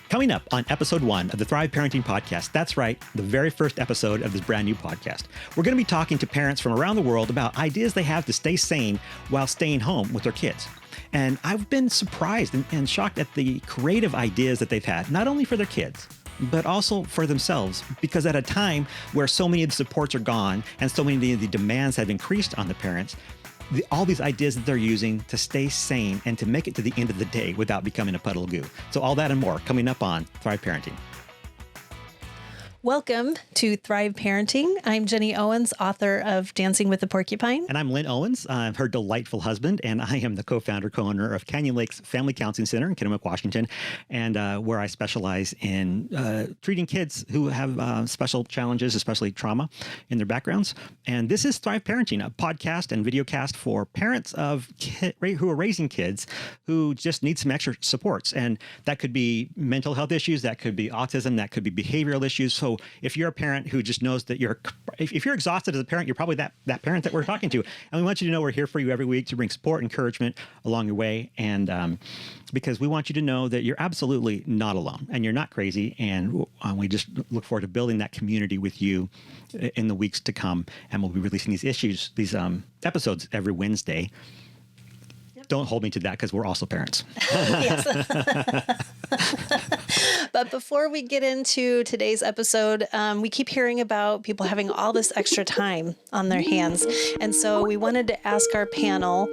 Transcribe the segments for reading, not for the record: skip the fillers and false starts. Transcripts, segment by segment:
Coming up on episode 1 of the Thrive Parenting Podcast, that's right, the very first episode of this brand new podcast, we're going to be talking to parents from around the world about ideas they have to stay sane while staying home with their kids. And I've been surprised and shocked at the creative ideas that they've had, not only for their kids, but also for themselves, because at a time where so many of the supports are gone and so many of the demands have increased on the parents, all these ideas that they're using to stay sane and to make it to the end of the day without becoming a puddle of goo. So all that and more coming up on Thrive Parenting. Welcome to Thrive Parenting. I'm Jennie Owens, author of Dancing with the Porcupine. And I'm Lynn Owens. I'm her delightful husband, and I am the co-founder, co-owner of Canyon Lakes Family Counseling Center in Kennewick, Washington, and where I specialize in treating kids who have special challenges, especially trauma in their backgrounds. And this is Thrive Parenting, a podcast and video cast for parents of who are raising kids who just need some extra supports. And that could be mental health issues, that could be autism, that could be behavioral issues. So if you're a parent who just knows that if you're exhausted as a parent, you're probably that parent that we're talking to. And we want you to know we're here for you every week to bring support, encouragement along your way. And because we want you to know that you're absolutely not alone and you're not crazy. And we just look forward to building that community with you in the weeks to come. And we'll be releasing these episodes every Wednesday. Don't hold me to that because we're also parents. But before we get into today's episode, we keep hearing about people having all this extra time on their hands. And so we wanted to ask our panel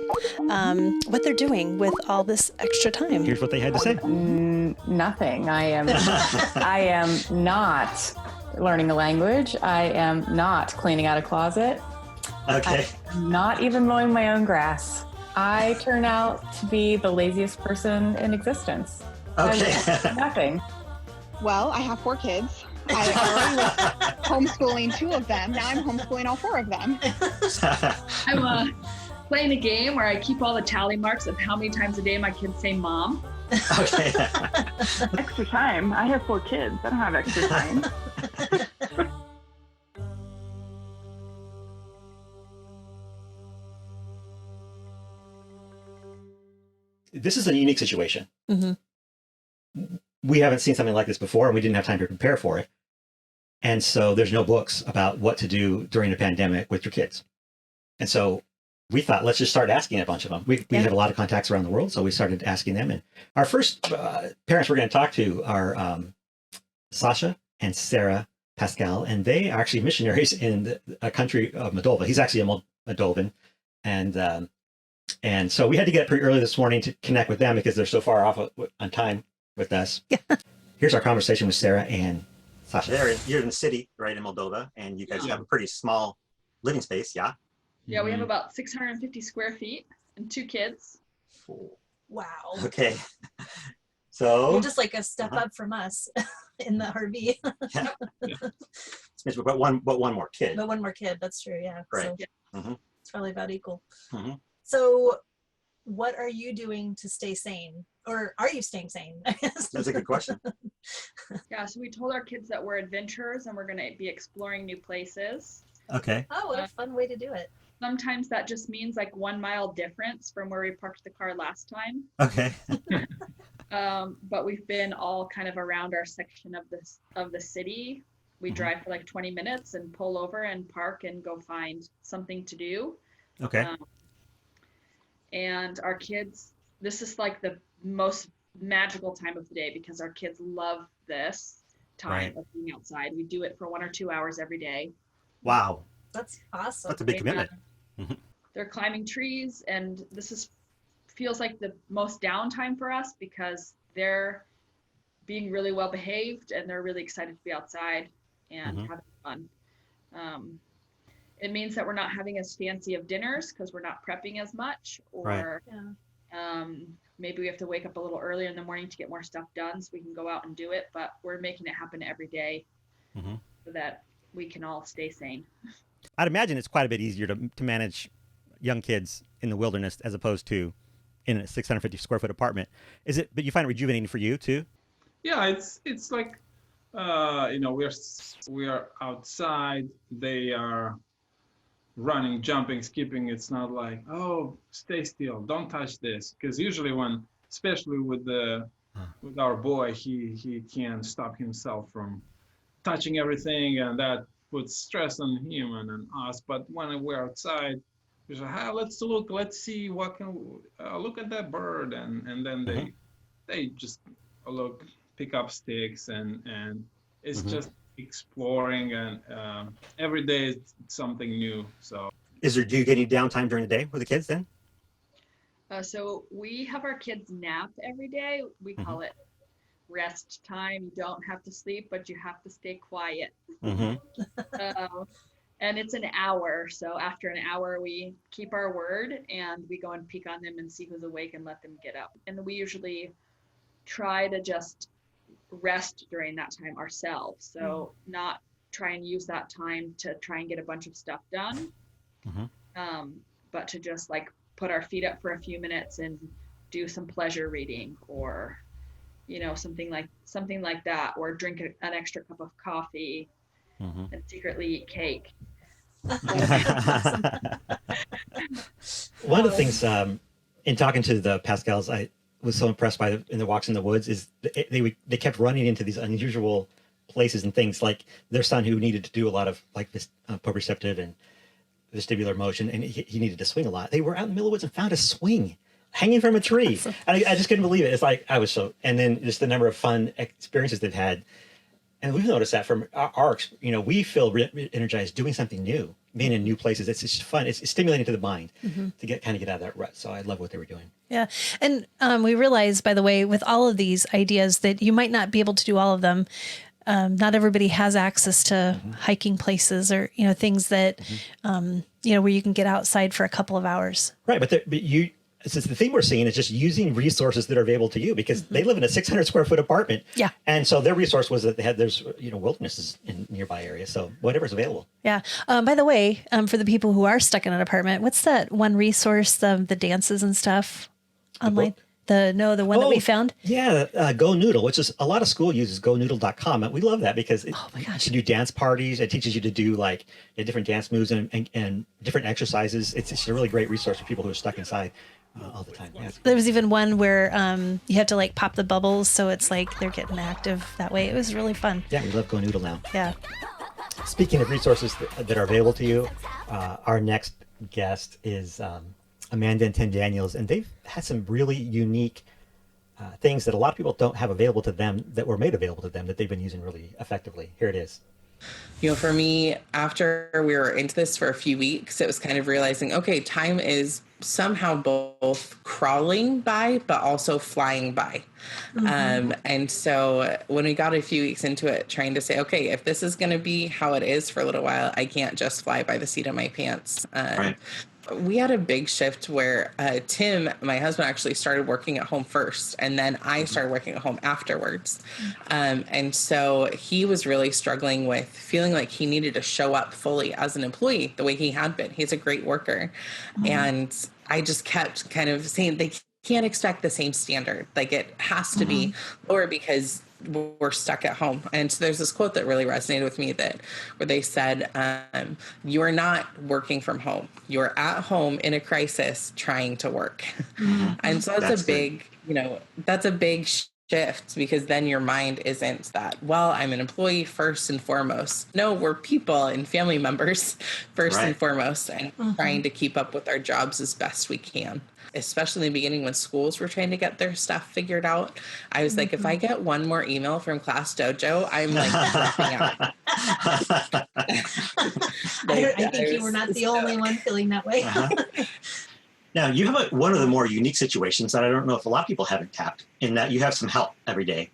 what they're doing with all this extra time. Here's what they had to say. Nothing. I am not learning a language. I am not cleaning out a closet. Okay. I'm not even mowing my own grass. I turn out to be the laziest person in existence. Okay. Nothing. Well, I have 4 kids. I already was homeschooling 2 of them. Now I'm homeschooling all 4 of them. I'm playing a game where I keep all the tally marks of how many times a day my kids say mom. Okay. Extra time. I have 4 kids. I don't have extra time. This is a unique situation. Mm-hmm. We haven't seen something like this before, and we didn't have time to prepare for it. And so there's no books about what to do during a pandemic with your kids. And so we thought, let's just start asking a bunch of them. We have a lot of contacts around the world, so we started asking them. And our first parents we're going to talk to are Sasha and Sarah Pascal, and they are actually missionaries in a country of Moldova. He's actually a Moldovan. And so we had to get up pretty early this morning to connect with them because they're so far off on time with us. Here's our conversation with Sarah and Sasha. You're in the city, right, in Moldova, and you guys have a pretty small living space, yeah? Yeah, we have about 650 square feet and 2 kids. Wow. Okay. So You're just like a step up from us in the RV. But one more kid. But one more kid, that's true, yeah. Right. So Mm-hmm. it's probably about equal. Mm-hmm. So what are you doing to stay sane? Or are you staying sane? That's a good question. Yeah, so we told our kids that we're adventurers and we're going to be exploring new places. Okay. Oh, what a fun way to do it. Sometimes that just means like 1 mile difference from where we parked the car last time. Okay. But we've been all kind of around our section of the city. We drive for like 20 minutes and pull over and park and go find something to do. Okay. And our kids, this is like the most magical time of the day because our kids love this time of being outside. We do it for 1 or 2 hours every day. Wow. That's awesome. That's a big commitment. They're climbing trees, and this feels like the most downtime for us because they're being really well behaved and they're really excited to be outside and having fun. It means that we're not having as fancy of dinners because we're not prepping as much, or maybe we have to wake up a little earlier in the morning to get more stuff done so we can go out and do it, but we're making it happen every day so that we can all stay sane. I'd imagine it's quite a bit easier to manage young kids in the wilderness as opposed to in a 650 square foot apartment. But you find it rejuvenating for you too? Yeah, it's like, we are outside. They are running, jumping, skipping. It's not like, oh, stay still, don't touch this. Because usually especially with the with our boy, he can't stop himself from touching everything, and that puts stress on him and on us. But when we're outside, we say, let's see what can look at that bird, and then they just pick up sticks, and it's just exploring, and every day it's something new. So Do you get any downtime during the day with the kids then? So we have our kids nap every day. We call it rest time. You don't have to sleep, but you have to stay quiet. And it's an hour. So after an hour, we keep our word and we go and peek on them and see who's awake and let them get up. And we usually try to just rest during that time ourselves. So not try and use that time to try and get a bunch of stuff done, but to just like put our feet up for a few minutes and do some pleasure reading, or something like that, or drink an extra cup of coffee and secretly eat cake. One of the things in talking to the Pascals, I was so impressed by in the walks in the woods is they kept running into these unusual places and things, like their son who needed to do a lot of like this proprioceptive and vestibular motion, and he needed to swing a lot. They were out in the middle of the woods and found a swing hanging from a tree. Awesome. And I just couldn't believe it. It's like I was so, and then just the number of fun experiences they've had. And we've noticed that from our we feel energized doing something new, being in new places. It's just fun. It's stimulating to the mind to get out of that rut. So I love what they were doing. Yeah. And we realize, by the way, with all of these ideas that you might not be able to do all of them. Not everybody has access to hiking places or, things that, where you can get outside for a couple of hours. Right. But since the thing we're seeing is just using resources that are available to you, because they live in a 600 square foot apartment. Yeah. And so their resource was that there's wildernesses in nearby areas. So whatever's available. Yeah. By the way, for the people who are stuck in an apartment, what's that one resource, the dances and stuff online? The one that we found? Yeah, Go Noodle, which is a lot of school uses gonoodle.com. And we love that because you do dance parties. It teaches you to do like different dance moves and different exercises. It's a really great resource for people who are stuck inside all the time. Yeah. There was even one where you have to like pop the bubbles. So it's like they're getting active that way. It was really fun. Yeah, we love Go Noodle now. Yeah. Speaking of resources that are available to you, our next guest is Amanda and Tim Daniels, and they've had some really unique things that a lot of people don't have available to them that were made available to them that they've been using really effectively. Here it is. For me, after we were into this for a few weeks, it was kind of realizing, okay, time is somehow both crawling by, but also flying by. And so when we got a few weeks into it, trying to say, okay, if this is going to be how it is for a little while, I can't just fly by the seat of my pants. Right. We had a big shift where Tim, my husband, actually started working at home first, and then I started working at home afterwards. And so he was really struggling with feeling like he needed to show up fully as an employee the way he had been. He's a great worker. And I just kept kind of saying they can't expect the same standard. Like it has to be lower because we're stuck at home. And so there's this quote that really resonated with me where they said, you are not working from home. You're at home in a crisis trying to work. And so that's a big, that's a big shift, because then your mind isn't that, well, I'm an employee first and foremost. No, we're people and family members first and foremost, and trying to keep up with our jobs as best we can. Especially in the beginning when schools were trying to get their stuff figured out. I was like, if I get one more email from Class Dojo, I'm like flipping out. I think you were not the only one feeling that way. Now, you have one of the more unique situations that I don't know if a lot of people haven't tapped, in that you have some help every day.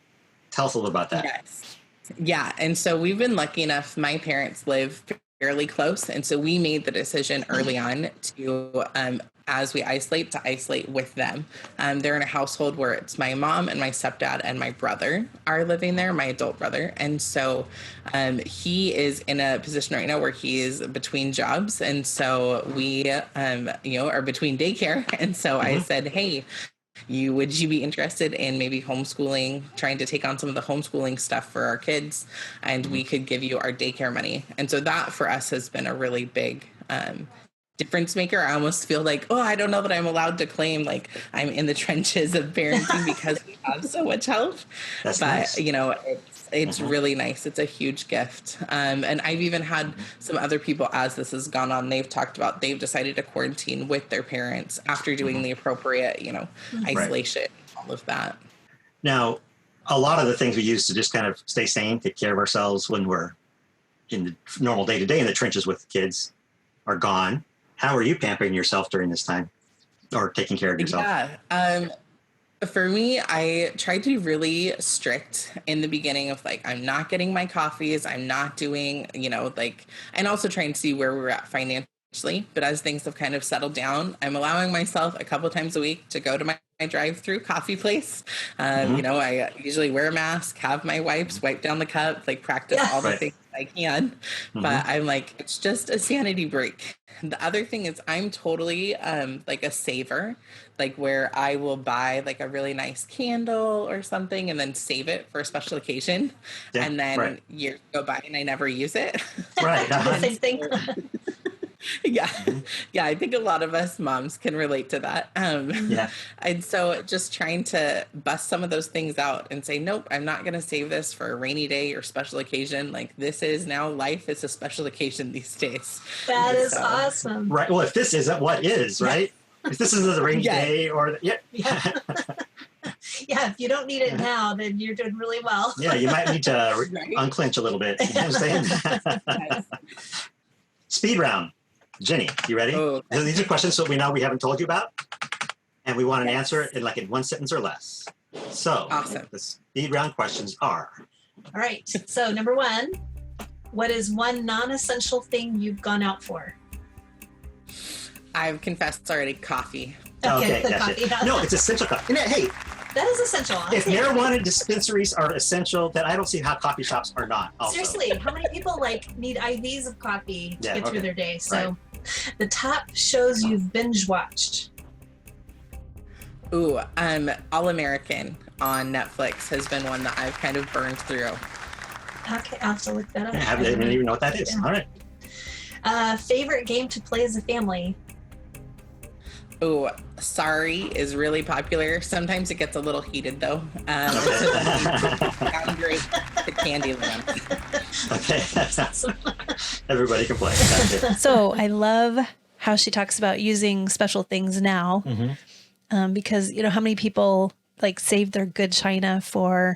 Tell us a little about that. Yes. Yeah. And so we've been lucky enough. My parents live fairly close. And so we made the decision early on to, as we isolate with them. They're in a household where it's my mom and my stepdad and my brother are living there, my adult brother. And so he is in a position right now where he is between jobs. And so we, are between daycare. And so I said, hey, would you be interested in maybe homeschooling, trying to take on some of the homeschooling stuff for our kids, and we could give you our daycare money. And so that for us has been a really big difference maker. I almost feel like, oh, I don't know that I'm allowed to claim like I'm in the trenches of parenting because we have so much help. That's but nice. It's really nice. It's a huge gift. And I've even had some other people, as this has gone on, they've talked about they've decided to quarantine with their parents after doing the appropriate, isolation, all of that. Now, a lot of the things we use to just kind of stay sane, take care of ourselves when we're in the normal day-to-day in the trenches with kids are gone. How are you pampering yourself during this time or taking care of yourself? Yeah. For me, I tried to be really strict in the beginning of like, I'm not getting my coffees. I'm not doing, and also trying to see where we're at financially. But as things have kind of settled down, I'm allowing myself a couple times a week to go to my drive-through coffee place. I usually wear a mask, have my wipes, wipe down the cup, like practice all the things I can. But I'm like, it's just a sanity break. The other thing is I'm totally like a saver, like where I will buy like a really nice candle or something and then save it for a special occasion. Yeah, and then years go by and I never use it. Right. Same thing. Yeah. Yeah. I think a lot of us moms can relate to that. And so just trying to bust some of those things out and say, nope, I'm not going to save this for a rainy day or special occasion. Like this is now life is a special occasion these days. That is awesome. Right. Well, if this isn't what is, right? If this isn't a rainy day or if you don't need it now, then you're doing really well. Yeah. You might need to unclench a little bit. You know what I'm saying? Speed round. Jenny, you ready? Oh, So these are questions that we know we haven't told you about, and we want an answer in one sentence or less. So awesome. The speed round questions are. All right. So number 1, what is one non-essential thing you've gone out for? I've confessed already, coffee. Okay, that's it. No, it's essential coffee. Hey, that is essential. If marijuana dispensaries are essential, then I don't see how coffee shops are not. Also. Seriously, how many people need IVs of coffee to get through their day? So the top shows you've binge watched. Ooh, All American on Netflix has been one that I've kind of burned through. Okay, I'll have to look that up. I don't even know what that is. All right. Favorite game to play as a family? Ooh, Sorry is really popular. Sometimes it gets a little heated though. Down great to Candyland. Okay, that's awesome. Everybody can play. So I love how she talks about using special things now, because how many people save their good china for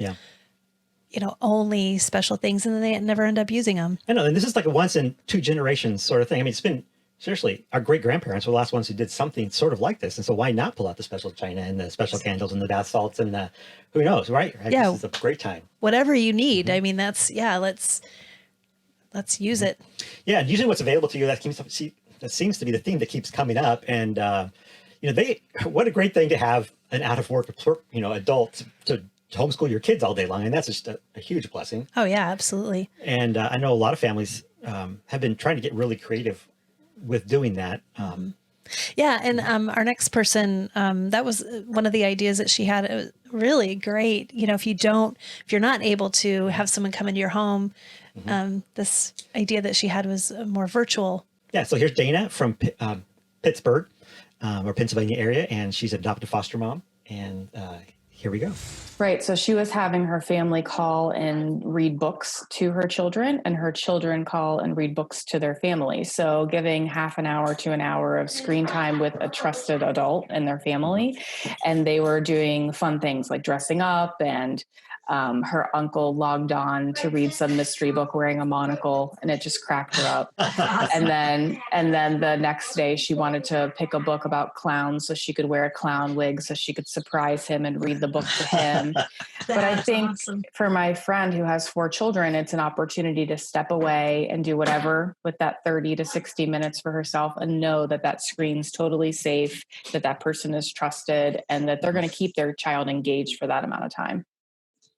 only special things, and then they never end up using them. I know, and this is like a once in 2 generations sort of thing. I mean, it's been. Seriously, our great-grandparents were the last ones who did something sort of like this. And so why not pull out the special china and the special candles and the bath salts and the, who knows, right? Yeah. This is a great time. Whatever you need. I mean, let's use it. Yeah. And usually what's available to you, that seems to be the thing that keeps coming up. And, what a great thing to have an out of work, adult to homeschool your kids all day long. And that's just a huge blessing. Oh yeah, absolutely. And I know a lot of families have been trying to get really creative with doing that. Yeah. And our next person, that was one of the ideas that she had. It was really great. If you're not able to have someone come into your home, this idea that she had was more virtual. Yeah. So here's Dana from Pittsburgh or Pennsylvania area, and she's an adoptive foster mom. And here we go. Right. So she was having her family call and read books to her children, and her children call and read books to their family. So giving half an hour to an hour of screen time with a trusted adult in their family. And they were doing fun things like dressing up, and her uncle logged on to read some mystery book wearing a monocle, and it just cracked her up. And then the next day she wanted to pick a book about clowns so she could wear a clown wig so she could surprise him and read the book to him. But I think for my friend who has 4 children, it's an opportunity to step away and do whatever with that 30 to 60 minutes for herself, and know that screen's totally safe, that person is trusted, and that they're going to keep their child engaged for that amount of time.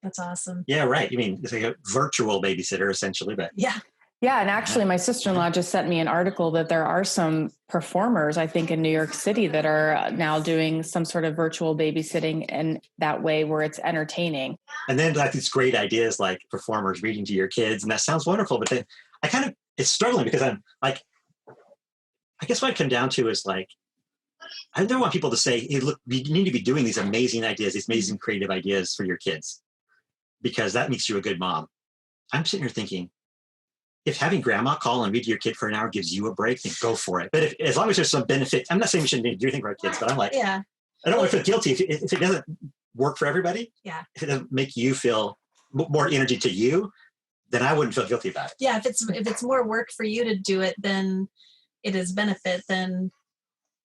That's awesome. Yeah, right. You mean it's like a virtual babysitter essentially, but yeah. Yeah. And actually my sister-in-law just sent me an article that there are some performers, I think in New York City, that are now doing some sort of virtual babysitting in that way where it's entertaining. And then these great ideas like performers reading to your kids. And that sounds wonderful. But then it's struggling because I'm like, I guess what I come down to is like, I don't want people to say, hey, look, you need to be doing these amazing ideas, these amazing creative ideas for your kids, because that makes you a good mom. I'm sitting here thinking, if having grandma call and read to your kid for an hour gives you a break, then go for it. But as long as there's some benefit, I'm not saying we shouldn't do anything for our kids, but I'm like, Yeah. I don't want to feel guilty if it doesn't work for everybody. Yeah. If it doesn't make you feel more energy to you, then I wouldn't feel guilty about it. Yeah. If it's more work for you to do it than it is benefit, then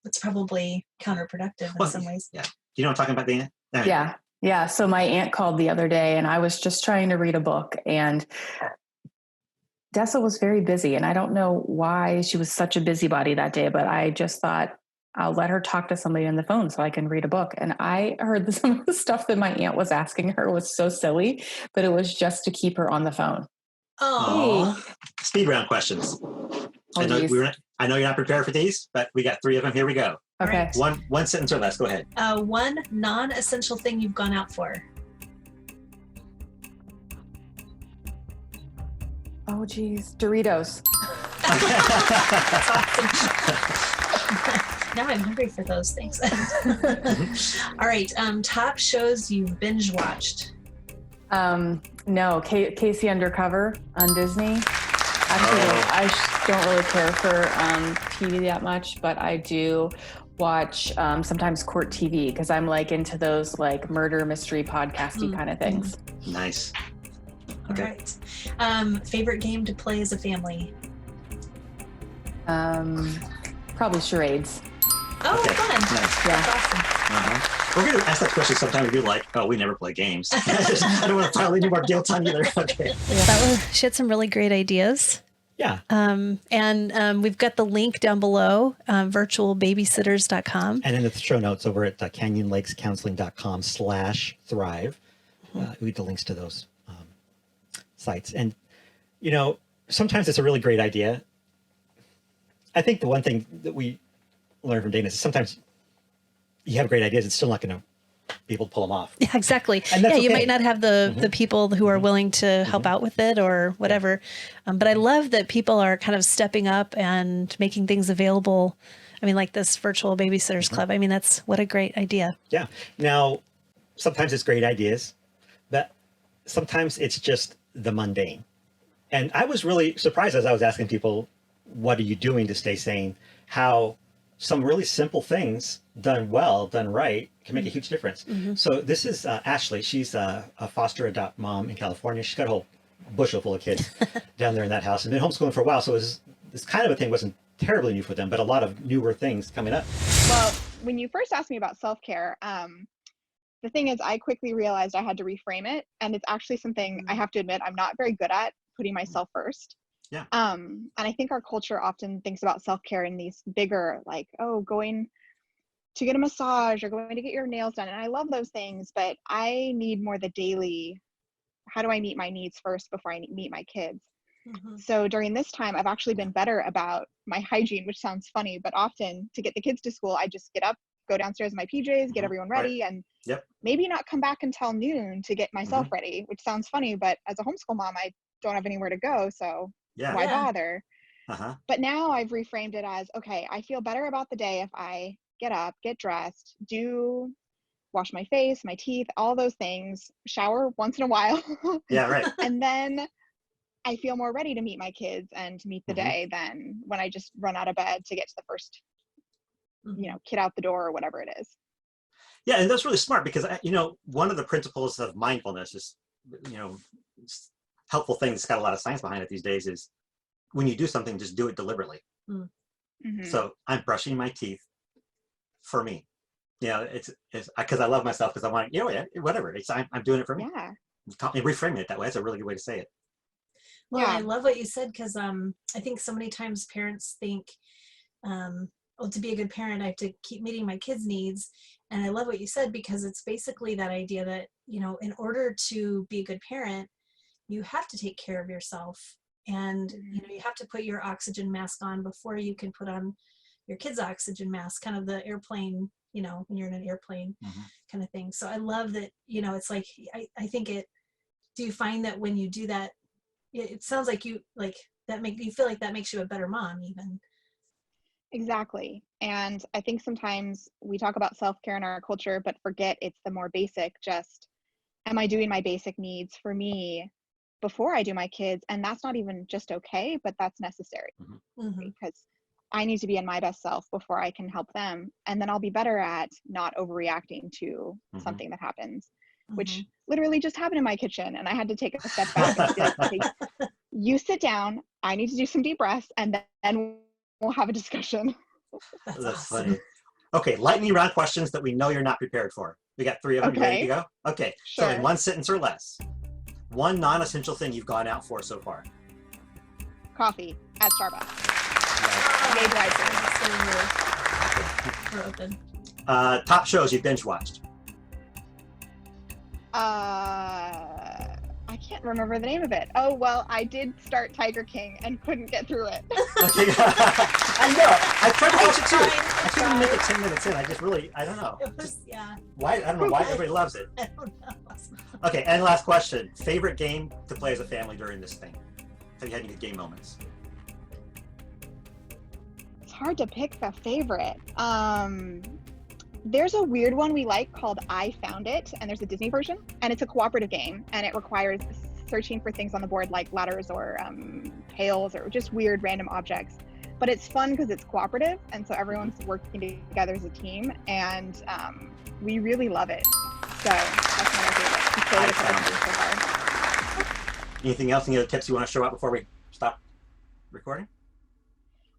it's probably counterproductive in some ways. Yeah. You know what I'm talking about, Dana? Yeah. Yeah. So my aunt called the other day and I was just trying to read a book, and Dessa was very busy, and I don't know why she was such a busybody that day, but I just thought I'll let her talk to somebody on the phone so I can read a book. And I heard some of the stuff that my aunt was asking her was so silly, but it was just to keep her on the phone. Oh, speed round questions. I know you're not prepared for these, but we got 3 of them. Here we go. Okay. One sentence or less. Go ahead. One non-essential thing you've gone out for. Oh, geez. Doritos. Now I'm hungry for those things. All right. Top shows you've binge watched. No, Casey Undercover on Disney. Actually, I don't really care for TV that much, but I do watch sometimes Court TV because I'm like into those like murder mystery podcasty kind of things. Nice. Okay. All right. Favorite game to play as a family? Probably charades. Oh, fun. Nice. Yeah. That's awesome. We're going to ask that question sometime. We'd be like, oh, we never play games. I don't want to pile any more guilt on either. Okay. She had some really great ideas. Yeah. And we've got the link down below, virtualbabysitters.com. And in the show notes over at canyonlakescounseling.com/thrive, we get the links to those sites. And, you know, sometimes it's a really great idea. I think the one thing that we learn from Dana is sometimes you have great ideas, it's still not going to be able to pull them off. Yeah, exactly. And that's you okay. might not have the people who are willing to help out with it or whatever. But I love that people are kind of stepping up and making things available. I mean, like this virtual babysitters club. I mean, that's what a great idea. Yeah. Now, sometimes it's great ideas, but sometimes it's just the mundane. And I was really surprised as I was asking people, what are you doing to stay sane? How some really simple things done well, done right, can make a huge difference. So this is Ashley. She's a foster adopt mom in California. She's got a whole bushel full of kids down there in that house and been homeschooling for a while. So this kind of a thing wasn't terribly new for them, but a lot of newer things coming up. Well, when you first asked me about self-care, the thing is I quickly realized I had to reframe it. And it's actually something I have to admit I'm not very good at, putting myself first. Yeah. And I think our culture often thinks about self-care in these bigger, like, oh, going to get a massage or going to get your nails done. And I love those things, but I need more the daily, how do I meet my needs first before I meet my kids? So during this time, I've actually been better about my hygiene, which sounds funny, but often to get the kids to school, I just get up, go downstairs in my PJs, get everyone ready, and maybe not come back until noon to get myself ready, which sounds funny, but as a homeschool mom, I don't have anywhere to go. So why bother? But now I've reframed it as, okay, I feel better about the day if I get up, get dressed, wash my face, my teeth, all those things, shower once in a while. And then I feel more ready to meet my kids and meet the day than when I just run out of bed to get to the first, kid out the door or whatever it is. Yeah, and that's really smart because, one of the principles of mindfulness is, helpful thing that's got a lot of science behind it these days is when you do something, just do it deliberately. So I'm brushing my teeth for me. It's because I love myself because I want, whatever. I'm doing it for me. Yeah. Reframing it that way. That's a really good way to say it. Well, I love what you said because I think so many times parents think, to be a good parent, I have to keep meeting my kids' needs. And I love what you said because it's basically that idea that, in order to be a good parent, you have to take care of yourself. And, you have to put your oxygen mask on before you can put on your kid's oxygen mask, kind of the airplane, when you're in an airplane kind of thing. So I love that, it's like, I think do you find that when you do that, it sounds like you feel like that makes you a better mom even? Exactly. And I think sometimes we talk about self-care in our culture, but forget it's the more basic, just am I doing my basic needs for me before I do my kids? And that's not even just okay, but that's necessary Mm-hmm. because I need to be in my best self before I can help them. And then I'll be better at not overreacting to something that happens, which literally just happened in my kitchen. And I had to take a step back and just be like, okay, you sit down. I need to do some deep breaths and then we'll have a discussion. That's awesome. funny. Okay, lightning round questions that we know you're not prepared for. We got 3 of them. You ready to go? Okay, so in Sure. 1 sentence or less, one non-essential thing you've gone out for so far. Coffee at Starbucks. We're open. Top shows you've binge watched. I can't remember the name of it. Oh, well, I did start Tiger King and couldn't get through it. Okay. I know. I tried to watch it too. I couldn't make it 10 minutes in. I just really, I don't know. It was, yeah. Why? I don't know why everybody loves it. I don't know. Okay, and last question. Favorite game to play as a family during this thing? Have you had any good game moments? It's hard to pick a favorite. There's a weird one we like called I Found It, and there's a Disney version, and it's a cooperative game, and it requires searching for things on the board like ladders or pails or just weird random objects. But it's fun because it's cooperative, and so everyone's working together as a team, and we really love it. So that's one of my favorites. We played it a couple times so far. Anything else? Any other tips you want to show out before we stop recording?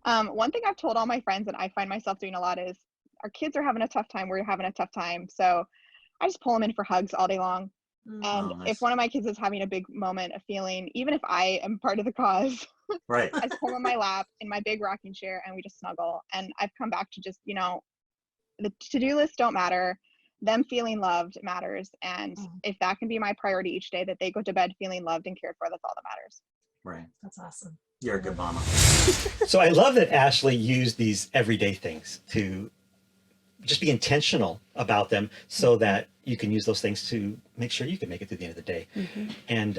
One thing I've told all my friends and I find myself doing a lot is our kids are having a tough time. We're having a tough time. So I just pull them in for hugs all day long. And nice. if one of my kids is having a big moment of feeling, even if I am part of the cause, right, I just pull them in my lap in my big rocking chair and we just snuggle. And I've come back to just, you know, the to-do lists don't matter. Them feeling loved matters. And if that can be my priority each day, that they go to bed feeling loved and cared for, that's all that matters. Right. That's awesome. You're a good mama. So I love that Ashley used these everyday things to just be intentional about them so that you can use those things to make sure you can make it through the end of the day. And,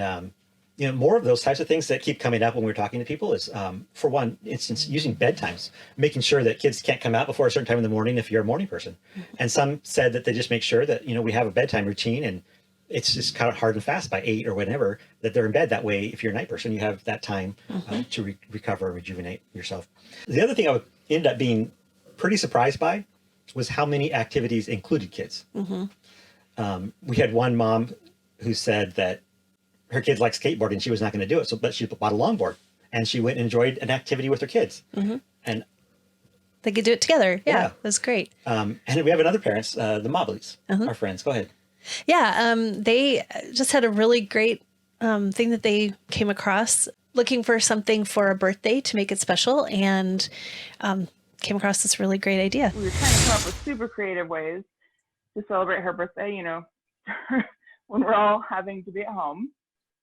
you know, more of those types of things that keep coming up when we're talking to people is, for one instance, using bedtimes, making sure that kids can't come out before a certain time in the morning if you're a morning person. And some said that they just make sure that, you know, we have a bedtime routine and it's just kind of hard and fast by 8 or whenever that they're in bed. That way, if you're a night person, you have that time to recover and rejuvenate yourself. The other thing I would end up being pretty surprised by was how many activities included kids. We had one mom who said that her kids like skateboarding. She was not going to do it. But she bought a longboard and she went and enjoyed an activity with her kids. And they could do it together. Yeah. That's great. And we have another parents, the Mobleys, our friends. Go ahead. Yeah. They just had a really great thing that they came across looking for something for a birthday to make it special and came across this really great idea. We were trying to come up with super creative ways to celebrate her birthday, you know, when we're all having to be at home.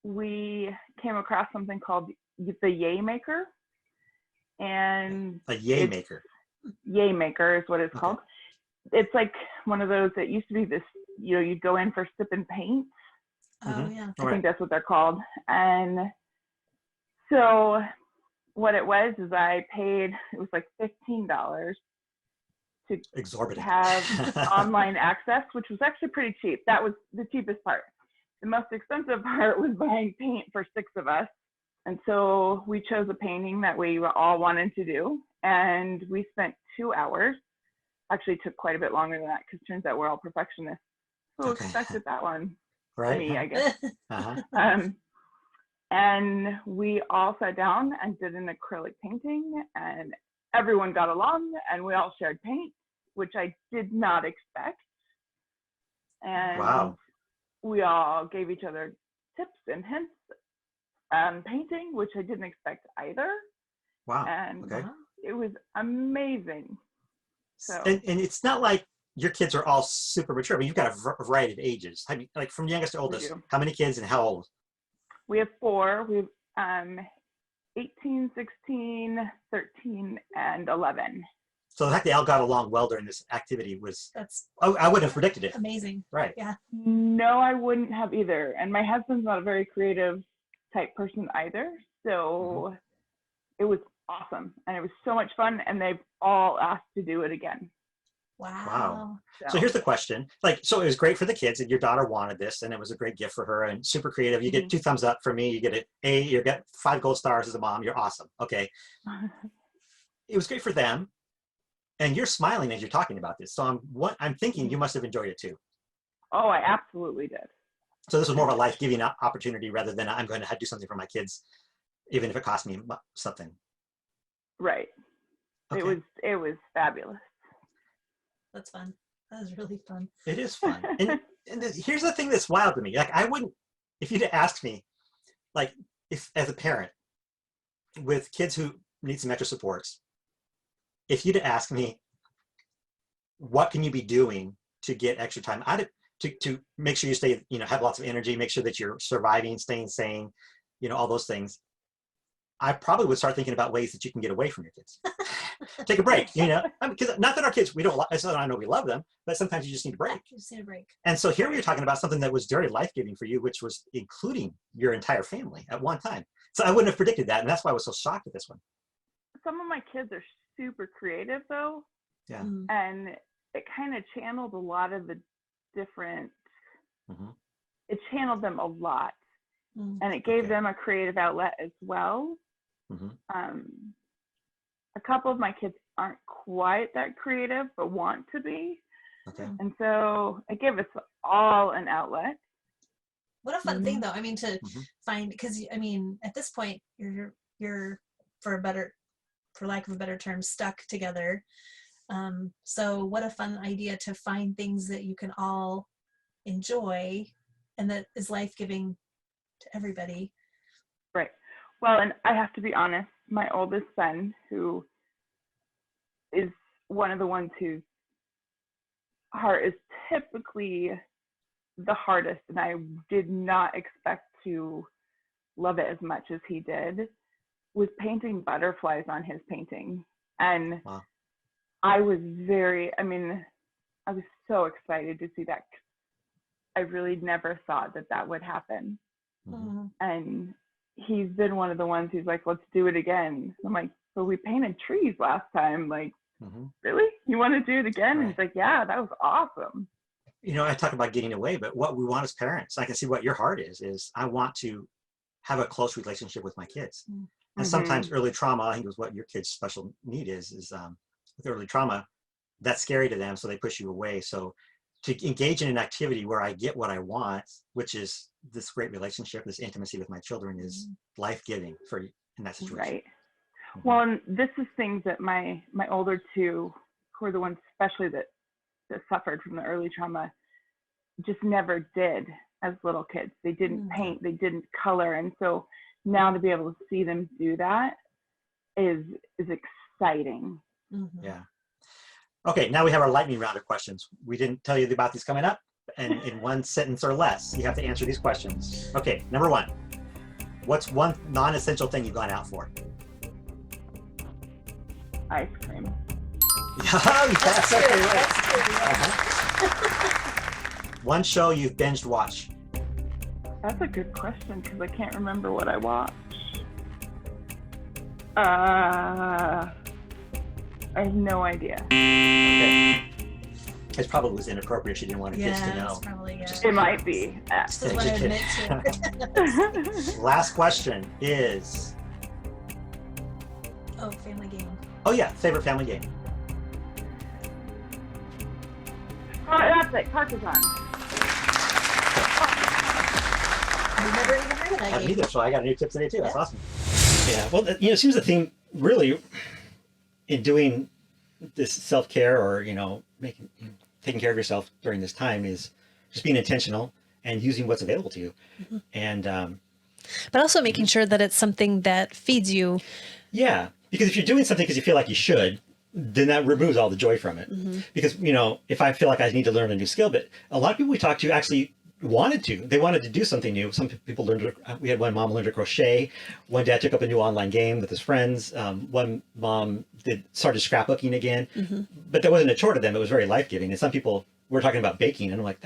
We came across something called the Yay Maker. And a Yay Maker. Yay Maker is what it's called. It's like one of those that used to be this, you know, you'd go in for sip and paint. Oh, yeah. I think that's what they're called. And so what it was is I paid, it was like $15 to exorbitant have online access, which was actually pretty cheap. That was the cheapest part. The most expensive part was buying paint for 6 of us. And so we chose a painting that we all wanted to do. And we spent 2 hours. Actually took quite a bit longer than that because it turns out we're all perfectionists. Who expected that one? Right. Me, I guess. And we all sat down and did an acrylic painting and everyone got along and we all shared paint, which I did not expect. And we all gave each other tips and hints on painting, which I didn't expect either. And it was amazing. So and it's not like your kids are all super mature, but you've got a variety of ages. I mean, like from youngest to oldest, how many kids and how old? We have 4. We have 18, 16, 13, and 11. So the fact they all got along well during this activity was, that's I wouldn't have predicted it. Amazing. Right. Yeah. No, I wouldn't have either. And my husband's not a very creative type person either. So it was awesome. And it was so much fun. And they've all asked to do it again. Wow. So here's the question. Like, so it was great for the kids and your daughter wanted this and it was a great gift for her and super creative. You get 2 thumbs up for me. You get an A, you get 5 gold stars as a mom. You're awesome. Okay. It was great for them. And you're smiling as you're talking about this. So I'm thinking you must have enjoyed it too. Oh, I absolutely did. So this was more of a life-giving opportunity rather than I'm going to do something for my kids, even if it cost me something. Right. Okay. It was fabulous. That's fun. That was really fun. It is fun. And here's the thing that's wild to me. Like, I wouldn't, if you'd asked me, like, if as a parent with kids who need some extra supports, if you'd asked me, what can you be doing to get extra time to make sure you stay, have lots of energy, make sure that you're surviving, staying sane, all those things, I probably would start thinking about ways that you can get away from your kids. Take a break, because not that our kids, it's not, I know we love them, but sometimes you just need a break. You just need a break. And so here we were talking about something that was very life-giving for you, which was including your entire family at one time. So I wouldn't have predicted that. And that's why I was so shocked at this one. Some of my kids are super creative though. Yeah. And it kind of channeled a lot of the different, it channeled them a lot. And it gave them a creative outlet as well. A couple of my kids aren't quite that creative, but want to be. Okay. And so it gave us all an outlet. What a fun thing, though. I mean, to find, because I mean, at this point, you're for lack of a better term, stuck together. So what a fun idea to find things that you can all enjoy, and that is life-giving to everybody. Right. Well, and I have to be honest, my oldest son, who is one of the ones whose heart is typically the hardest, and I did not expect to love it as much as he did, was painting butterflies on his painting. And wow. I was so excited to see that. I really never thought that would happen. And he's been one of the ones who's like, let's do it again. I'm like, but we painted trees last time. Like, really? You want to do it again? Right. And he's like, yeah, that was awesome. I talk about getting away, but what we want as parents, I can see what your heart is I want to have a close relationship with my kids. And sometimes early trauma, I think is what your kid's special need is with early trauma, that's scary to them. So they push you away. So to engage in an activity where I get what I want, which is this great relationship, this intimacy with my children, is life-giving in that situation. Right. Well, and this is things that my older two, who are the ones especially that suffered from the early trauma, just never did as little kids. They didn't paint, they didn't color. And so now to be able to see them do that is exciting. Yeah. Okay, now we have our lightning round of questions. We didn't tell you about these coming up, and in one sentence or less, you have to answer these questions. Okay, number 1. What's one non-essential thing you've gone out for? Ice cream. That's okay, right. One show you've binged watched. That's a good question because I can't remember what I watched. I have no idea. Okay. It probably was inappropriate. She didn't want her kids to know. Probably, it might be. Just doesn't want to admit to it. Last question is... Oh, family game. Oh yeah, favorite family game. Oh, that's it. Carcassonne. I've never even heard of that game. Neither, so I got a new tip today too. That's awesome. Yeah, well, it seems the theme really in doing this self-care or, taking care of yourself during this time is just being intentional and using what's available to you. And, but also making sure that it's something that feeds you. Yeah, because if you're doing something because you feel like you should, then that removes all the joy from it. Because, if I feel like I need to learn a new skill, but a lot of people we talk to actually they wanted to do something new. Some people we had one mom learn to crochet. One dad took up a new online game with his friends. One mom started scrapbooking again, but that wasn't a chore to them. It was very life-giving. And some people were talking about baking, and I'm like,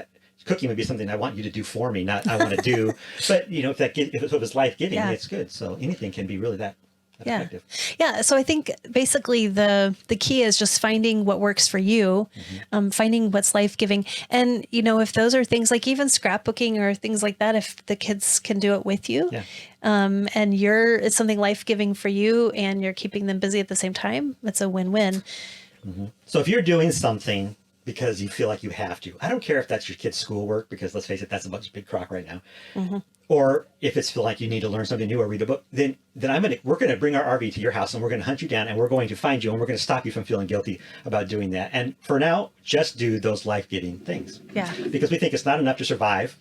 cooking would be something I want you to do for me, not I want to do. But if it was life-giving, it's good. So anything can be really that effective. Yeah. So I think basically the key is just finding what works for you, finding what's life-giving. And, if those are things like even scrapbooking or things like that, if the kids can do it with you, and it's something life-giving for you and you're keeping them busy at the same time, it's a win-win. So if you're doing something because you feel like you have to, I don't care if that's your kid's schoolwork, because let's face it, that's a bunch of big crock right now. Or if it's feel like you need to learn something new or read a book, then we're going to bring our RV to your house and we're going to hunt you down and we're going to find you and we're going to stop you from feeling guilty about doing that. And for now, just do those life-giving things. Yeah. Because we think it's not enough to survive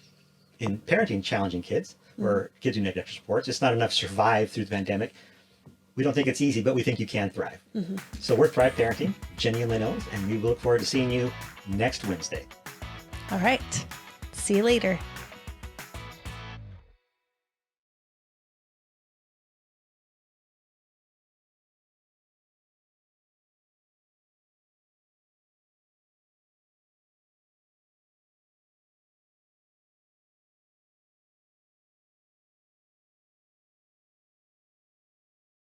in parenting challenging kids or kids who need extra supports. It's not enough to survive through the pandemic. We don't think it's easy, but we think you can thrive. So we're Thrive Parenting, Jennie and Lynn Owens, and we look forward to seeing you next Wednesday. All right. See you later.